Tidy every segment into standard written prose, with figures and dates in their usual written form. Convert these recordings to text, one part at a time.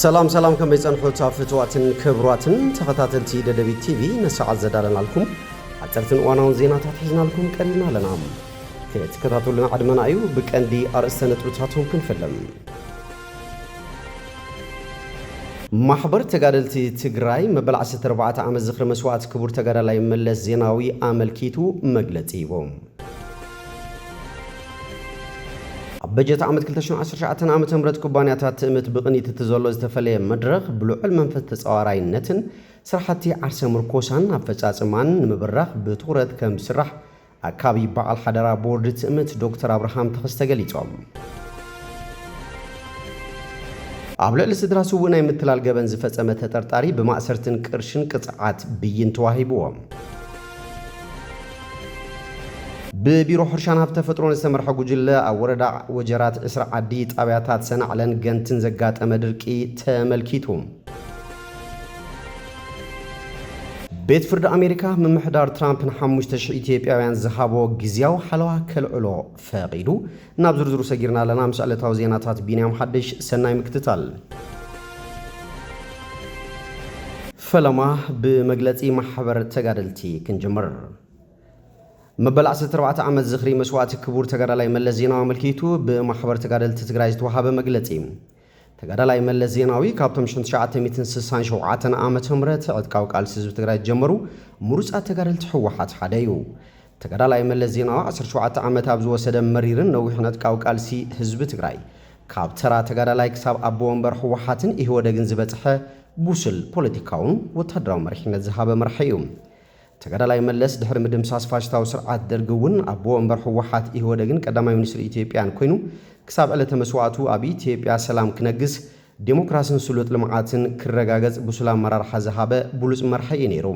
سلام كم بيصنحوا تافتواتن كبرواتن تخطاتلتي ددبي تي في نسعد زدالنا لكم عترتن وانا زينات حيزنا لكم قرينا لنا تكتاتوا لنا عدمنا ايو بكندي ارسنه نطرتاتهم كنفلم محبر تغادلتي تግራይ مبل 14 عام زخر مسوات كبور تغادلاي ملس زيناوي املكيتو مغلطيبو بجت عام 2019 عام تمرت كوبانياتات تمت بقنيت تزولو زتفلي مدرخ بلوعل منفذ تصاراينتن سرحتي عرس مركوسان افصاصمان مبرخ بتورت كم سرح اكابي بعل حدرا بورد تمت دكتور ابراهام تخستغليصوم عبل الاستدراسو وناي متلال جبن زفصمه تطرطاري بمأسرتن قرشن قصعات بين توهيبوم ببيرو حرشان هفته فترون استمرحو جله اوردا وجرات اسرع عدي طابياتات سنعلن جنتن زغاط مدرقي تملكيتهم بيت فرد امريكا من محدار ترامب نحمش تشعي ايثيوبياوያን زحابو غزياو حلوا كلعلو فقيدو ناب زرزرو سغيرنا لنا مسالتاو زيناتات بينيام حدش سناي مكتتال فلما بمغلصي محبر تغادلتي كنجمر مبل 14 عام زخري مسوات كبور تغادلاي ملس زيناوي ملكيتو بمحبر تغادلت تግራይ ዝተዋሃበ መግለጺ ተጋዳላይ መለስ ዜናዊ ካብቶም 1967 ዓመተ ምህረት ዕጥቃው ቃልሲ ህዝቢ ትግራይ ጀመሩ ሙሩጻት ተጋዳልቲ ሕወሓት ሓደ እዩ ተጋዳላይ መለስ ዜናዊ 17 ዓመት ኣብ ዝወሰደ መሪርን ነዊሕነት ዕጥቃው ቃልሲ ህዝቢ ትግራይ ካብ ተራ ተጋዳላይ ክሳብ ኣቦ ወንበር ሕወሓትን ኢህወደግን ዝበጽሐ ቡስል ፖለቲካውን ወታደራዊ መሪሕነት ዝሃበ መርሒ እዩ ተጋዳላይ መለስ ድሕሪ ምድምሳስ ፋሽስታዊ ስርዓት ደርግውን ኣቦ ወንበር ሕወሓት ኢህወደግን ቀዳማይ ሚኒስትር ኢትዮጵያን ኮይኑ ክሳብ ዕለተ መስዋዕቱ ኣብ ኢትዮጵያ ሰላም ክነግስ ዲሞክራሲን ስሉጥ ልምዓትን ክረጋገጽ ቡስል ኣመራርሓ ዝሃበ ብሉጽ መርሒ እዩ ነይሩ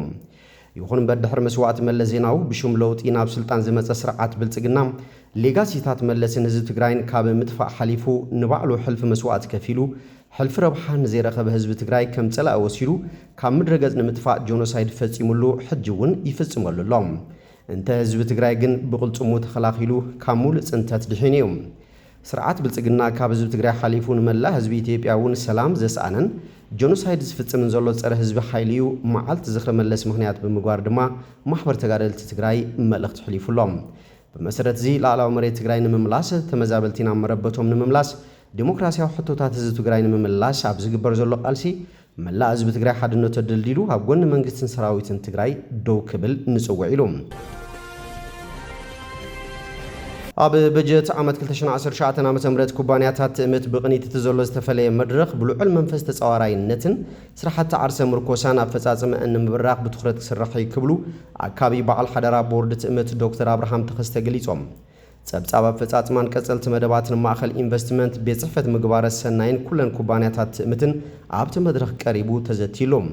ይኹን እምበር ድሕሪ መስዋዕት መለስ ዜናዊ ብሹም ለውጢ ናብ ስልጣን ዝመጸ ስርዓት ብልጽግና ሌጋሲታት መለስን ህዝቢ ትግራይን ካብ ምጥፋእ ሓሊፉ ንባዕሉ ሕልፊ መስዋዕት ከፊሉ حلف ربحان زيرخب حزب تግራይ ከም ጸላእ ወሲሉ ካብ ምድረገጽ ንምጥፋእ ጆኖሳይድ ፈጺሙሉ ሕጅውን ይፈጽመሉ ሎም እንተ ህዝብ ትግራይ ግን ብቁልጽሙ ተኸላኺሉ ካሙል ጽንተት ድሕኔው ስርዓት ብልጽግና ካብ ህዝብ ትግራይ ሓሊፉን መላ ህዝብ ኢትዮጵያውን ሰላም ዘስአነን ጆኖሳይድ ዝፍጽምን ዘሎ ጸረ ህዝብ ሓይልዩ መዓልት ዝኽረ መለስ ምኽንያት ብምግባር ድማ ማሕበር ተጋደልቲ ትግራይ መልእኽቲ ሕሊፉሎም በመሰረት እዚ ላዕላዊ መሬት ትግራይ ንምምላስ ተመዛበልቲና መረበቶም ንምምላስ ዲሞክራሲያዊ ሕቶታት ህዝቢ ትግራይ ንምምላስ ኣብ ዝግበር ዘሎ ቃልሲ መላ ህዝቢ ትግራይ ሓድነቱ ደልዲሉ ኣብ ጎኒ መንግስትን ሰራዊትን ትግራይ ደው ክብል ንጽውዕ ኢሉ ኣብ በጀት ዓመት 2019 ዓመተ ምህረት ኩባንያታት ትእምት ብቕኒት ተዘሎ ዝተፈለየ መድረኽ ብልዑል መንፈስ ተጻዋራይነትን ስራሕቲ ዓርሰ ምርኮሳን ኣፈጻጽመ ንምብራኽ ብትኹረት ክስራሕ ይክብሉ ኣካቢ በዓል ሓደራ ቦርድ ትእምት ዶክተር አብርሃም ተኸስተገሊጾም ጸብጻብ አፈጻጽማን ቀጸልት መደባትን ማእኸል ኢንቨስትመንት ቤጽሕፈት ምግባረ ሰናይን ኩለን ኩባንያታት ትእምትን ኣብቲ መድረኽ ቀሪቡ ተዘቲሎም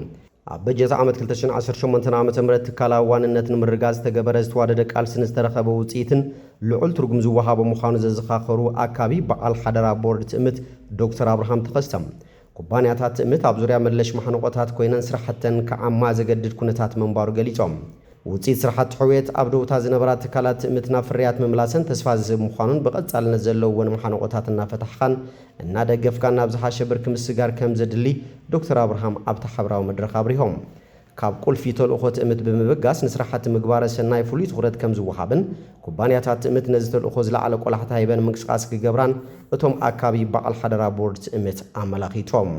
ኣብ በጀት ዓመት 2018 ዓመተ ምህረት ትካላዊ ዋንነትን ምርጋዝ ተገበረ ዝተዋደደ ቃልስን ዝተረኸበ ውጽኢትን ልዑል ትርጉም ዝወሃቦ ምዃኑ ዘዘኻኸሩ ኣካቢ በዓል ሓደራ ቦርድ ትእምት ዶክተር አብርሃም ተኸስተም ኩባንያታት ትእምት ኣብ ዙርያ መለሽ ማሕነቆታት ኮይነን ስራሕተን ከዓማ ዘገድድ ኩነታት መንባሩ ገሊጾም ውጽኢት ስራሕቲ ሕውየት ኣብ ደውታ ዝነበራ ትካላት ትእምትና ፍርያት መምላሰን ተስፋ ዝህብ ምዃኑን ብቐጻልነት ዘለዎን ማሕነቆታትና ፈታሕኻን እናደገፍካን ናብ ዝሓሸ ብርኪ ምስጋር ከም ዘድሊ ዶክተር አብርሃም ኣብቲ ሓበራዊ መድረኽ ኣብሪሆም ካብ ቁልፊ ተልእኾ ትእምት ብምብጋስ ንስራሕቲ ምግባረ ሰናይ ፍሉይ ትኹረት ከም ዝወሃብን ኩባንያታት ትእምት ነዚ ተልእኾ ዝለዓለ ቆላሕታ ሂበን ምንቅስቃስ ክገብራን እቶም ኣካቢ በዓል ሓደራ ቦርድ ትእምት ኣመላኺቶም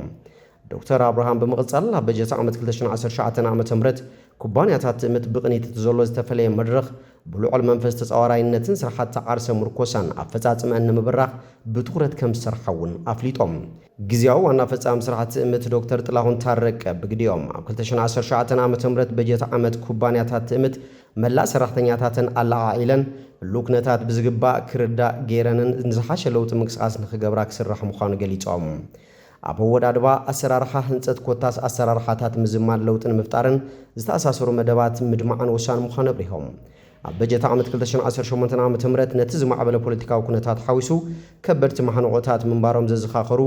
ዶክተር አብርሃም በመቕጻል ኣብ በጀት ዓመት 2019 ዓመተ ምህረት ኩባንያታት ትእምት ብቕኒት ተዘሎ ዝተፈለየ መድረኽ ብልዑል መንፈስ ተጻዋራይነትን ስራሕቲ ዓርሰ ምርኮሳን ኣፈጻጽመ ንምብራኽ ብትኹረት ከም ዝሰርሐውን ኣፍሊጦም ግዚያዊ ዋና ፈጻሚ ስራሕቲ ትእምት ዶክተር ጥላሁን ታረቀ ብግዲኦም ኣብ 2019 ዓመተ ምህረት በጀት ዓመት ኩባንያታት ትእምት መላእ ሰራሕተኛታትን ኣላዓኢለን ሉክነታት ብዝግባእ ክርዳእ ገይረንን ንዝሓሸ ለውጢ ምንቅስቃስ ንኽገብራ ክስራሕ ምዃኑ ገሊጾም ኣብ ወዳድባ ኣሰራርሓ ህንጸት ኮታስ ኣሰራርሓታት ምዝማን ለውጥን ምፍጣርን ዝተኣሳሰሩ መደባት ምድማዕን ወሳኒ ምዃኑ ኣብሪሆም ኣብ በጀት ዓመት 2018 ዓመተ ምህረት ነቲ ዝማዕበለ ፖለቲካዊ ኩነታት ሓዊሱ ከበድቲ ማሕነቆታት ምንባሮም ዘዘኻኸሩ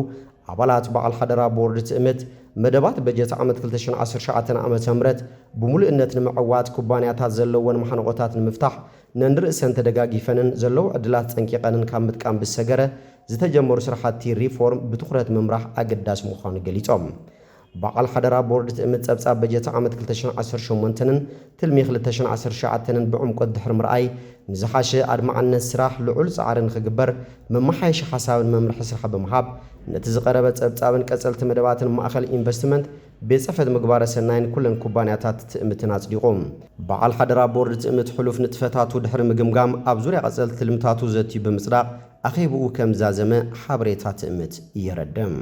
አባላት በዓል ሓደራ ቦርድ ትእምት መደባት በጀት ዓመት 2019 ዓመተ ምህረት ብሙሉእነት ንምዕዋት ኩባንያታት ዘለወን ማሕነቆታት ንምፍታሕ ነንርእሰን ተደጋጊፈንን ዘለው ዕድላት ፀንቂቐንን ካብ ምጥቃም ብሰገረ ዝተጀመሩ ስራሕቲ ሪፎርም ብትኹረት ምምራሕ ኣገዳሲ ምዃኑ ገሊጾም። በዓል ሓደራ ቦርድ ትእምት ጸብጻብ በጀት ዓመት 2018ን ትልሚ 2019ን ብዕምቆት ድሕሪ ምርኣይ ንዝሓሸ ኣድማዓነት ስራሕ ልዑል ጻዕርን ክግበር መማሓየሺ ሓሳብን መምርሒ ስራሕ ብምሃብ ነቲ ዝቐረበ ጸብጻብን ቀጸልቲ መደባትን ማእኸል ኢንቨስትመንት ቤት ጽሕፈት ምግባረ ሰናይን ኩለን ኩባንያታት ትእምትን ኣጽዲቖም። በዓል ሓደራ ቦርድ ትእምት ሕሉፍ ንጥፈታቱ ድሕሪ ምግምጋም ኣብ ዙርያ ቀጸልቲ ትልምታቱ ዘትዩ ብምጽዳቕ ኣኼብኡ ከም ዛዘመ ሓበሬታ ትእምት ይረድም።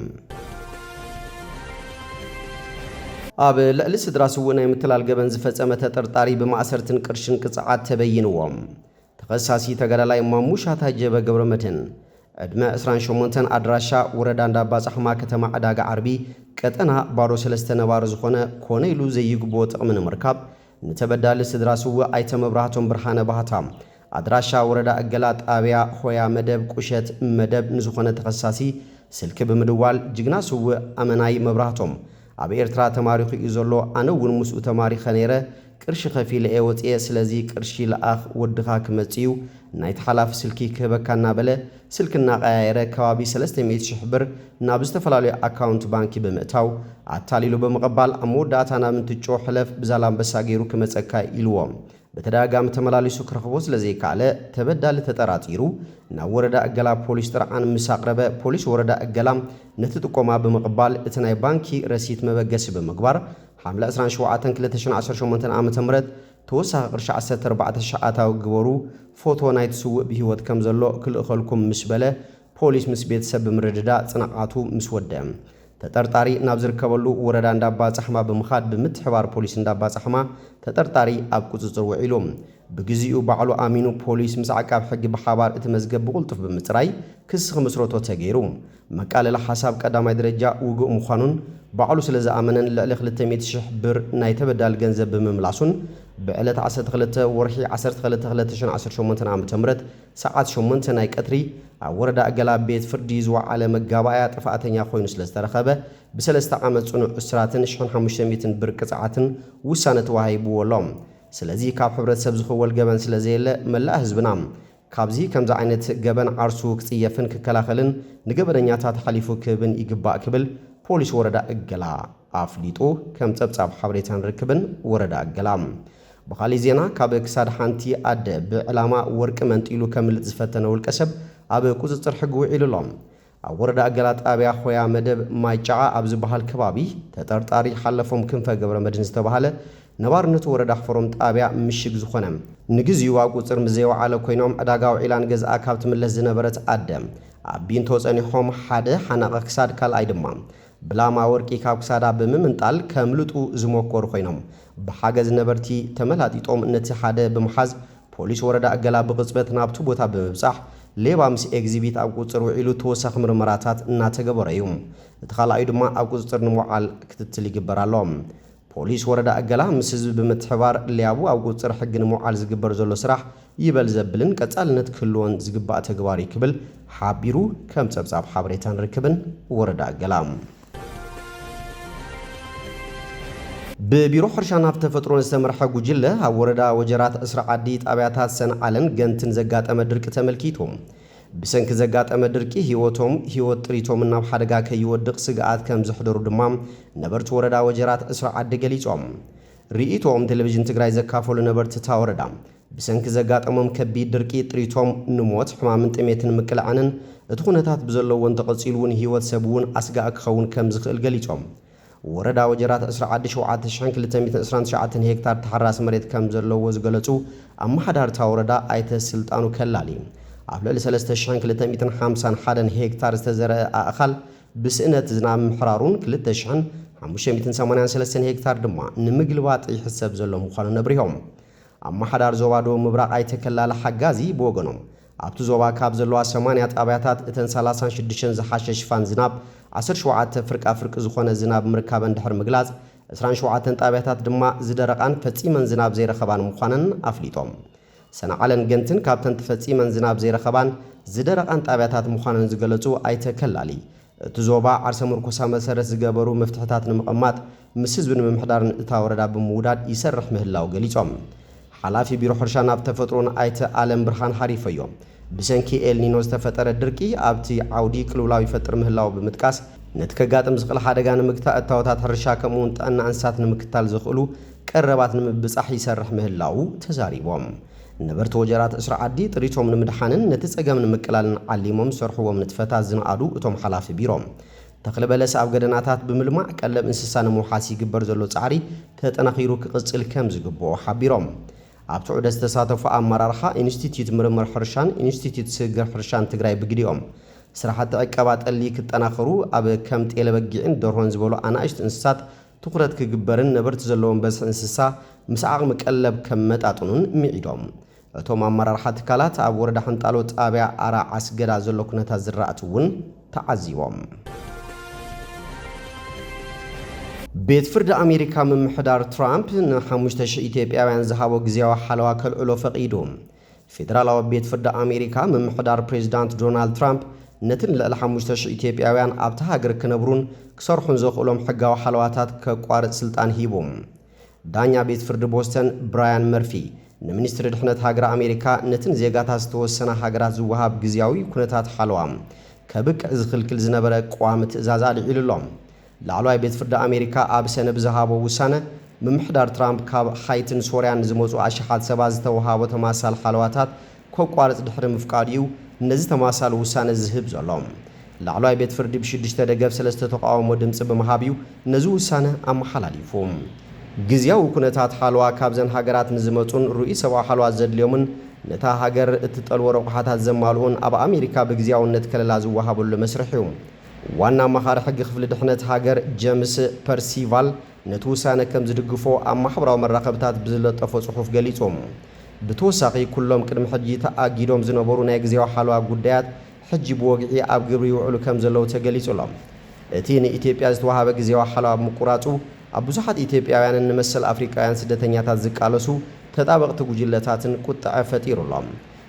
ኣብ ልዕሊ ስድራ ስውእ ናይ ምትላል ገበን ዝፈጸመ ተጠርጣሪ ብማእሰርትን ቅርሽን ቅፅዓት ተበይንዎም። ተኸሳሲ ተጋዳላይ ማሙሻ ታጀበ ገብረመድህን ዕድመ 28 ኣድራሻ ወረዳ እንዳባጻሕማ ከተማ ዕዳጋ ዓርቢ ቀጠና ባዶ 3 ነባሪ ዝኾነ ኮነ ኢሉ ዘይግብኦ ጥቕሚ ንምርካብ ንተበዳሊ ስድራ ስውእ ኣይተ መብራህቶም ብርሃነ ባህታ ኣድራሻ ወረዳ እገላ ጣብያ ሆያ መደብ ቁሸት መደብ ንዝኾነ ተኸሳሲ ስልኪ ብምድዋል ጅግና ስውእ ኣመናይ መብራህቶም ኣብ ኤርትራ ተማሪኹ እዩ ዘሎ ኣነ እውን ምስኡ ተማሪኸ ነይረ ቅርሺ ከፊለ ወፅየ ስለዚ ቅርሺ ለኣኽ ወድኻ ክመጽዩ ናይ ተሓላፊ ስልኪ ክህበካ እናበለ ስልክ እናቀያየረ ከባቢ 300,000 ብር ናብ ዝተፈላለዩ ኣካውንት ባንኪ ብምእታው ኣታሊሉ ብምቕባል ኣብ መወዳእታ ናብ ምንትጮ ሕለፍ ብዛላምበሳ ገይሩ ክመጸካ ኢልዎም በተደጋጋሚ ተመላሊሱ ክረኽቦ ስለዘይከኣለ ተበዳሊ ተጠራጢሩ ናብ ወረዳ እገላ ፖሊስ ጥርዓን ምስ ኣቕረበ ፖሊስ ወረዳ እገላ ነቲ ጥቆማ ብምቕባል እቲ ናይ ባንኪ ረሲት መበገሲ ብምግባር ሓምለ 27 2018 ዓ.ም ተወሳኺ ቅርሺ 14,000 ኣታዊ ግበሩ ፎቶ ናይቲ ስውእ ብሂወት ከም ዘሎ ክልእኸልኩም ምስ በለ ፖሊስ ምስ ቤተሰብ ብምርድዳ ጽንዓቱ ምስ ወድአ ተጠርጣሪ ናብ ዝርከበሉ ወረዳ እንዳባጻሕማ ብምኻድ ብምትሕባር ፖሊስ እንዳባጻሕማ ተጠርጣሪ ኣብ ቁፅጽር ውዒሎም ብግዚኡ ባዕሉ ኣሚኑ ፖሊስ ምስ ዓቃብ ሕጊ ብሓባር እቲ መዝገብ ብቁልጡፍ ብምጽራይ ክስ ክምስረቶ ተገይሩ መቃለለ ሓሳብ ቀዳማይ ደረጃ ውግእ ምዃኑን ባዕሉ ስለ ዝኣመነን ልዕሊ 200,000 ብር ናይ ተበዳሊ ገንዘብ ብምምላሱን ብዕለት 12 ወርሒ 12 2018 ዓ.ም ሰዓት 8 ናይ ቀትሪ ኣብ ወረዳ እገላ ቤት ፍርዲ ዝወዓለ መጋባእያ ጥፋኣተኛ ኮይኑ ስለ ዝተረኸበ ብ3 ዓመት ጽኑዕ እስራትን 1500 ብር ቅፅዓትን ውሳነ ተዋሂብዎ ኣሎም። ስለዚ ካብ ሕብረተሰብ ዝኽወል ገበን ስለ ዘየለ መላእ ህዝብና ካብዚ ከምዚ ዓይነት ገበን ዓርሱ ክጽየፍን ክከላኸልን ንገበነኛታት ሓሊፉ ክህብን ይግባእ ክብል ፖሊስ ወረዳ እገላ ኣፍሊጡ ከም ጸብጻብ ሓበሬታ ንርክብን ወረዳ እገላ ብኻልእ ዜና ካብ ክሳድ ሓንቲ ኣደ ብዕላማ ወርቂ መንጢሉ ከምልጥ ዝፈተነ ውልቀ ሰብ ኣብ ቁፅጽር ሕጊ ውዒሉሎም ኣብ ወረዳ እገላ ጣብያ ሆያ መደብ ማይጫዓ ኣብ ዝበሃል ከባቢ ተጠርጣሪ ሓለፎም ክንፈ ገብረመድህን ዝተባሃለ ነባርነቱ ወረዳ ኣኽፈሮም ጣብያ ምሽግ ዝኾነ ንግዚኡ ኣብ ቁፅር ምዘይወዓለ ኮይኖም ዕዳጋ ውዒላን ገዝኣ ካብ ትምለስ ዝነበረት ኣደ ኣብ ቢንቶ ጸኒሖም ሓደ ሓናቐ ክሳድ ካልኣይ ድማ ብላማ ወርቂ ካብ ክሳዳ ብምምንጣል ከምልጡ ዝሞከሩ ኮይኖም ብሓገዝ ነበርቲ ተመላጢጦም ነቲ ሓደ ብምሓዝ ፖሊስ ወረዳ እገላ ብቕጽበት ናብቲ ቦታ ብምብጻሕ ሌባ ምስ ኤግዚቢት ኣብ ቁፅር ውዒሉ ተወሳኺ ምርመራታት እናተገበረ እዩ እቲ ካልኣዩ ድማ ኣብ ቁፅር ንምውዓል ክትትል ይግበር ኣሎ ፖሊስ ወረዳ እገላ ምስ ህዝቢ ብምትሕባር ሊያቡ ኣብ ቁፅር ሕጊ ንምውዓል ዝግበር ዘሎ ስራሕ ይበል ዘብልን ቀጻልነት ክህልዎን ዝግባእ ተግባር ይክብል ሓቢሩ ከም ጸብጻብ ሓበሬታ ንርክብን ወረዳ እገላ ብቢሮ ሕርሻን ሃብቲ ተፈጥሮን ዝተመርሐ ጉጅለ ኣብ ወረዳ ወጀራት እስራ ዓዲ ጣብያታት ሰንዓለን ገንትን ዘጋጠመ ድርቂ ተመልኪቶም ብሰንኪ ዘጋጠመ ድርቂ ህይወት ጥሪቶም ናብ ሓደጋ ከይወድቕ ስግኣት ከም ዝሕደሩ ድማ ነበርቲ ወረዳ ወጀራት እስራ ዓዲ ገሊጾም ርኢቶም ቴሌቪዥን ትግራይ ዘካፈሉ ነበርቲ እታ ወረዳ ብሰንኪ ዘጋጠሞም ከቢድ ድርቂ ጥሪቶም ንሞት ሕማምን ጥሜትን ምቅልዓንን እቲ ኩነታት ብዘለዎን ተቐጺሉ እውን ህይወት ሰብ እውን ኣስጋእ ክኸውን ከም ዝኽእል ገሊጾም ወረዳ ወጀራት 17229 ሄክታር ተሓራሲ መሬት ከም ዘለዎ ዝገለጹ ኣመሓዳርታ ወረዳ ኣይተ ስልጣኑ ከላሊ ኣብ ልዕሊ 3251 ሄክታር ዝተዘርአ ኣእኻል ብስእነት ዝናብ ምሕራሩን 2583 ሄክታር ድማ ንምግልባጥ ይሕሰብ ዘሎ ምዃኑ ነብሪሆም ኣመሓዳር ዞባ ደቡብ ምብራቕ ኣይተ ከላሊ ሓጋዚ ብወገኖም ኣብቲ ዞባ ካብ ዘለዋ 80 ጣብያታት እተን 36 ዝሓሸ ሽፋን ዝናብ 17 ፍርቃ ፍርቂ ዝኾነ ዝናብ ምርካበን ድሕር ምግላጽ 27 ጣብያታት ድማ ዝደረቓን ፈጺመን ዝናብ ዘይረኸባን ምዃነን ኣፍሊጦም ሰንዓለን ገንትን ካብተን ተፈጺመን ዝናብ ዘይረኸባን ዝደረቓን ጣብያታት ምዃነን ዝገለጹ ኣይተ ከላሊ ትዞባ ዓርሰ ምርኮሳ መሰረት ዝገበሩ መፍትሕታት ንምቕማጥ ምስ ህዝቢ ንምምሕዳር እታ ወረዳ ብምውዳድ ይሰርሕ ምህላው ገሊጾም ሓላፊ ቢሮ ሕርሻን ኣብ ተፈጥሮን ኣይተ ዓለም ብርሃን ሓሪፈዮም ብሰንኪ ኤልኒኖ ዝተፈጠረ ድርቂ ኣብቲ ዓውዲ ቅልውላው ይፈጥር ምህላው ብምጥቃስ ነቲ ከጋጥም ዝኽእል ሓደጋ ንምግታእ እታወታት ሕርሻ ከምኡውን ጥዕና እንስሳት ንምክታል ዝኽእሉ ቀረባት ንምብጻሕ ይሰርሕ ምህላው ተዛሪቦም ነበርቲ ወጀራት እስራ ዓዲ ጥሪቶም ንምድሓንን ነቲ ጸገም ንምቅላልን ዓሊሞም ሰርሕዎም ንትፈታት ዝነኣዱ እቶም ሓላፊ ቢሮም ተኽሊ በለስ ኣብ ገደናታት ብምልማዕ ቀለብ እንስሳ ንምውሓስ ይግበር ዘሎ ጻዕሪ ተጠናኺሩ ክቕጽል ከም ዝግብኦ ሓቢሮም ኣብቲ ዑደት ዝተሳተፉ ኣመራርሓ ኢንስቲትዩት ምርምር ሕርሻን ኢንስቲትዩት ስግር ሕርሻን ትግራይ ብግዲኦም ስራሕቲ ዕቀባ ጠሊ ክጠናኸሩ ኣብ ከም ጤለ በጊዕን ደርሆን ዝበሉ ኣናእሽቲ እንስሳት ትኩረት ክግበርን ነበርቲ ዘለዎም በዝሒ እንስሳ ምስ ዓቕሚ ቀለብ ከም መጣጥኑን ሚዒዶም እቶም ኣመራርሓ ትካላት ኣብ ወረዳ ሓንጣሎ ጣብያ ኣራ ዓስገዳ ዘሎ ኩነታት ዝራእቲ እውን ተዓዚቦም ቤት ፍርዲ ኣሜሪካ ምምሕዳር ትራምፕ ን5,000 ኢትዮጵያውያን ዝሃቦ ጊዜያዊ ሓለዋ ከልዕሎ ፈቒዱ ፌደራላዊ ቤት ፍርዲ ኣሜሪካ ምምሕዳር ፕሬዚዳንት ዶናልድ ትራምፕ ነትን ልዕሊ 5,000 ኢትዮጵያውያን ኣብቲ ሃገር ክነብሩን ክሰርሑን ዘኽእሎም ሕጋዊ ሓለዋታት ከቋርጽ ስልጣን ሂቦም ዳኛ ቤት ፍርዲ ቦስተን ብራያን መርፊ ንሚኒስትሪ ድሕነት ሃገር ኣሜሪካ ነትን ዜጋታት ዝተወሰነ ሃገራት ዝወሃብ ጊዜያዊ ኩነታት ሓለዋ ከብቅ ዝኽልክል ዝነበረ ቋሚ ትእዛዝ ኣልዒሉሎም ላዕለዋይ ቤት ፍርዲ ኣሜሪካ ኣብ ሰነድ ዝሃቦ ውሳነ ምምሕዳር ትራምፕ ካብ ሓይትን ሶርያን ዝመጹ ኣሽሓት ሰባት ዝተወሃቦ ተማሳል ሓለዋታት ከቋርጽ ድሕሪ ምፍቃድ እዩ ነዚ ተማሳል ውሳነ ዝህብ ዘሎም ላዕለዋይ ቤት ፍርዲ ብ6 ደገፍ 3 ተቃውሞ ድምፂ ብምሃብ እዩ ነዚ ውሳነ ኣመሓላሊፉ ጊዜያዊ ኩነታት ሓለዋ ካብዘን ሃገራት ንዝመጹን ሩኢ ሰብኣዊ ሓለዋት ዘድልዮምን ነታ ሃገር እትጠልቦ ረቑሓታት ዘማልኡን ኣብ ኣሜሪካ ብግዚያውነት ከለላ ዝወሃበሉ መስርሕ እዩ ዋና ኣማኻሪ ሕጊ ክፍሊ ድሕነት ሃገር ጄምስ ፐርሲቫል ነቲ ውሳነ ከም ዝድግፎ ኣብ ማሕበራዊ መራኸብታት ብዝለጠፎ ጽሑፍ ገሊጾም ብተወሳኺ ኩሎም ቅድሚ ሕጂ ተኣጊዶም ዝነበሩ ናይ ጊዜያዊ ሓለዋ ጉዳያት ሕጂ ብወግዒ ኣብ ግብሪ ይውዕሉ ከም ዘለዉ ተገሊጹሎም እቲ ንኢትዮጵያ ዝተዋሃበ ጊዜያዊ ሓለዋ ብምቁራጹ ኣብ ብዙሓት ኢትዮጵያውያንን ንመሰል ኣፍሪቃውያን ስደተኛታት ዝቃለሱ ተጣበቕቲ ጉጅለታትን ቁጥዐ ፈጢሩሎም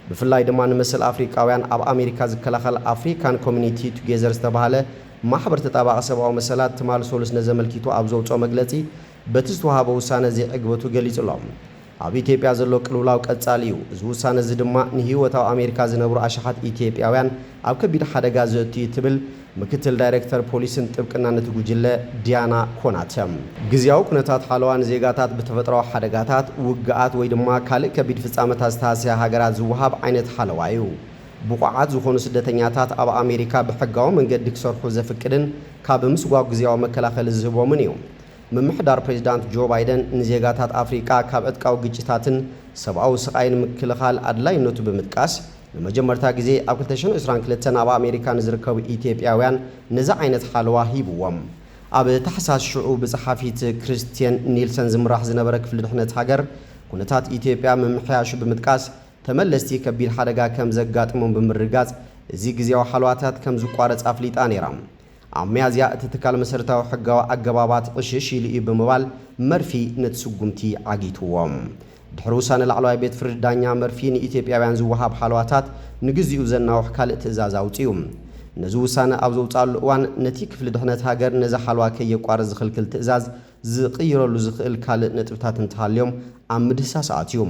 ብፍላይ ድማ ንመሰል ኣፍሪቃውያን ኣብ ኣሜሪካ ዝከላኸል ኣፍሪካን ኮሚኒቲ ቱጌዘር ዝተባሃለ ማሕበር ተጣባቒ ሰብኣዊ መሰላት ትማል ሶሉስ ነዘመልኪቱ ኣብ ዘውፅኦ መግለጺ በቲ ዝተዋሃበ ውሳነ ዘይዕግበቱ ገሊጹሎም ኣብ ኢትዮጵያ ዘሎ ቅልውላው ቀጻሊ እዩ እዚ ውሳነ እዚ ድማ ንህይወታዊ ኣሜሪካ ዝነብሩ ኣሽሓት ኢትዮጵያውያን ኣብ ከቢድ ሓደጋ ዘእትዩ ትብል ምክትል ዳይሬክተር ፖሊስን ጥብቅና ነቲ ጉጅለ ዲያና ኮናተም ጊዜያዊ ኩነታት ሓለዋን ዜጋታት ብተፈጥሮዊ ሓደጋታት ውግኣት ወይ ድማ ካልእ ከቢድ ፍጻመታት ዝተሃስያ ሃገራት ዝወሃብ ዓይነት ሓለዋ እዩ ብቑዓት ዝኾኑ ስደተኛታት ኣብ ኣሜሪካ ብሕጋዊ መንገዲ ክሰርሑ ዘፍቅድን ካብ ምስጓጉ ጊዜያዊ መከላኸሊ ዝህቦምን እዩ ምምሕዳር ፕሬዚዳንት ጆ ባይደን ንዜጋታት ኣፍሪቃ ካብ ዕጥቃዊ ግጭታትን ሰብኣዊ ስቃይን ምክልኻል ኣድላይነቱ ብምጥቃስ ንመጀመርታ ግዜ ኣብ 2022 ኣብ ኣሜሪካ ንዝርከቡ ኢትዮጵያውያን ነዚ ዓይነት ሓለዋ ሂብዎም ኣብ ታሕሳስ ሽዑ ብጸሓፊት ክርስቲያን ኒልሰን ዝምራሕ ዝነበረ ክፍሊ ድሕነት ሃገር ኩነታት ኢትዮጵያ ምምሕያሹ ብምጥቃስ ተመለስቲ ከቢድ ሓደጋ ከም ዘጋጥሞም ብምርጋጽ እዚ ጊዜያዊ ሓለዋታት ከም ዝቋረጽ ኣፍሊጣ ነይራ ኣብ መያዝያ እቲ ትካል መሰረታዊ ሕጋዊ ኣገባባት ቅሽሽ ኢሉ እዩ ብምባል መርፊ ነቲ ስጉምቲ ዓጊትዎም ድሕሪ ውሳነ ላዕለዋይ ቤት ፍርዲ ዳኛ መርፊ ንኢትዮጵያውያን ዝወሃብ ሓለዋታት ንግዚኡ ዘናውሕ ካልእ ትእዛዝ ኣውፅዩ ነዚ ውሳነ ኣብ ዘውፃሉ እዋን ነቲ ክፍሊ ድሕነት ሃገር ነዚ ሓለዋ ከየቋርጽ ዝኽልክል ትእዛዝ ዝቕይረሉ ዝኽእል ካልእ ነጥብታት እንተሃልዮም ኣብ ምድህሳስ ኣትዩ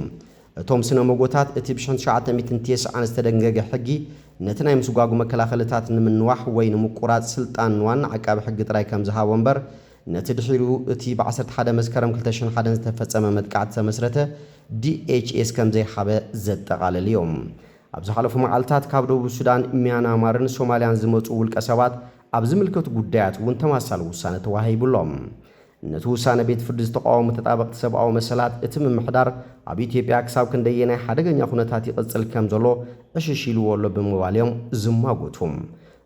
እቶም ስነ መጎታት እቲ ብ1990 ዝተደንገገ ሕጊ ነቲ ናይ ምስጓጉ መከላኸልታት ንምንዋሕ ወይ ንምቁራጽ ስልጣን ዋና ዓቃቢ ሕጊ ጥራይ ከም ዝሃቦ እምበር ነቲ ድሒሩ እቲ ብ11 መስከረም 2001 ዝተፈጸመ መጥቃዕቲ ተመስረተ DHS ከም ዘይሓበ ዘጠቓለል እዮም ኣብ ዝሓለፉ መዓልትታት ካብ ደቡብ ሱዳን ሚያንማርን ሶማልያን ዝመጹ ውልቀ ሰባት ኣብ ዝምልከቱ ጉዳያት እውን ተማሳሊ ውሳነ ተዋሂቡሎም ነቲ ውሳነ ቤት ፍርዲ ዝተቃወሙ ተጣበቕቲ ሰብኣዊ መሰላት እቲ ምምሕዳር ኣብ ኢትዮጵያ ክሳብ ክንደየናይ ሓደገኛ ኩነታት ይቕጽል ከም ዘሎ ዕሽሽ ኢልዎ ኣሎ ብምባል እዮም ዝማጎቱ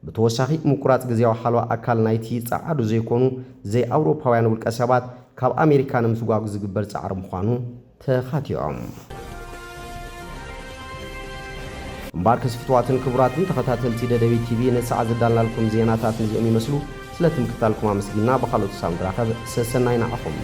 ብተወሳኺ ምቁራጽ ጊዜያዊ ሓለዋ ኣካል ናይቲ ጻዓዱ ዘይኮኑ ዘይ ኣውሮፓውያን ውልቀ ሰባት ካብ ኣሜሪካ ንምስጓጉ ዝግበር ጻዕሪ ምዃኑ ተኻቲኦም እምበር ክስፍትዋትን ክቡራትን ተኸታተልቲ ደደቢት ቲቪ ነሰዓት ዝዳልናልኩም ዜናታት ነዚኦም ይመስሉ ስለትምክታልኩም ኣመስጊና በኻልኦት ሳብ ንራኸብ ሰሰናይ ንዓኹም